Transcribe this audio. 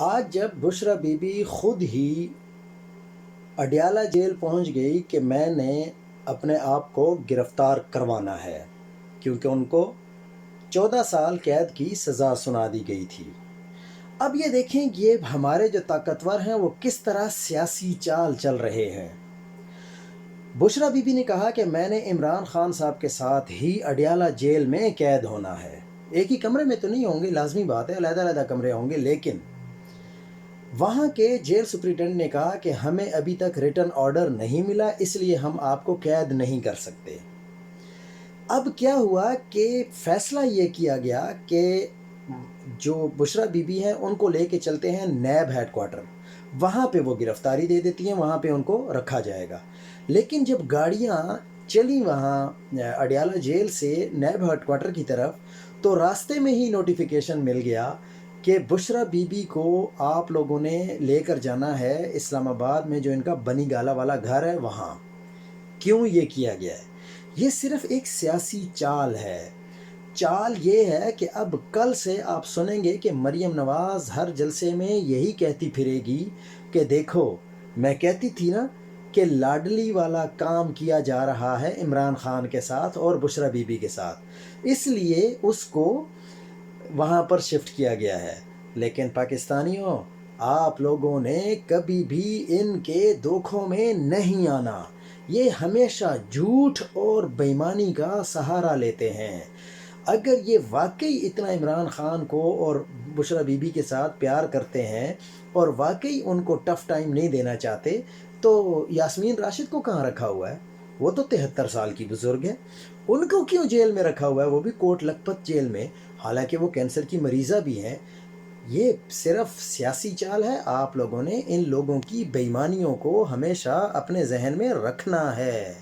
آج جب بشرا be be خود ہی اڈیالہ جیل پہنچ گئی کہ میں نے اپنے آپ کو گرفتار کروانا ہے، کیونکہ ان کو 14 سال قید کی سزا سنا دی گئی تھی۔ اب یہ دیکھیں یہ ہمارے جو طاقتور ہیں وہ کس طرح سیاسی چال چل رہے ہیں۔ بشرا بی بی نے کہا کہ میں نے عمران خان صاحب کے ساتھ ہی اڈیالہ جیل میں قید ہونا ہے۔ ایک ہی کمرے میں تو نہیں ہوں گے، لازمی بات ہے، علیحدہ علیحدہ کمرے ہوں گے، لیکن وہاں کے جیل سپرنٹینڈنٹ نے کہا کہ ہمیں ابھی تک ریٹن آرڈر نہیں ملا، اس لیے ہم آپ کو قید نہیں کر سکتے۔ اب کیا ہوا کہ فیصلہ یہ کیا گیا کہ جو بشرا بی بی ہیں ان کو لے کے چلتے ہیں نیب ہیڈ کوارٹر، وہاں پہ وہ گرفتاری دے دیتی ہیں، وہاں پہ ان کو رکھا جائے گا۔ لیکن جب گاڑیاں چلی وہاں اڈیالہ جیل سے نیب ہیڈ کوارٹر کی طرف، تو راستے میں ہی نوٹیفیکیشن مل گیا کہ بشرا بی بی کو آپ لوگوں نے لے کر جانا ہے اسلام آباد میں، جو ان کا بنی گالا والا گھر ہے وہاں۔ کیوں یہ کیا گیا ہے؟ یہ صرف ایک سیاسی چال ہے۔ چال یہ ہے کہ اب کل سے آپ سنیں گے کہ مریم نواز ہر جلسے میں یہی کہتی پھرے گی کہ دیکھو میں کہتی تھی نا کہ لاڈلی والا کام کیا جا رہا ہے عمران خان کے ساتھ اور بشرا بی بی کے ساتھ، اس لیے اس کو وہاں پر شفٹ کیا گیا ہے۔ لیکن پاکستانیوں، آپ لوگوں نے کبھی بھی ان کے دھوکوں میں نہیں آنا۔ یہ ہمیشہ جھوٹ اور بے ایمانی کا سہارا لیتے ہیں۔ اگر یہ واقعی اتنا عمران خان کو اور بشرا بی بی کے ساتھ پیار کرتے ہیں اور واقعی ان کو ٹف ٹائم نہیں دینا چاہتے، تو یاسمین راشد کو کہاں رکھا ہوا ہے؟ وہ تو 73 سال کی بزرگ ہے، ان کو کیوں جیل میں رکھا ہوا ہے، وہ بھی کوٹ لکھپت جیل میں، حالانکہ وہ کینسر کی مریضہ بھی ہیں۔ یہ صرف سیاسی چال ہے۔ آپ لوگوں نے ان لوگوں کی بے ایمانیوں کو ہمیشہ اپنے ذہن میں رکھنا ہے۔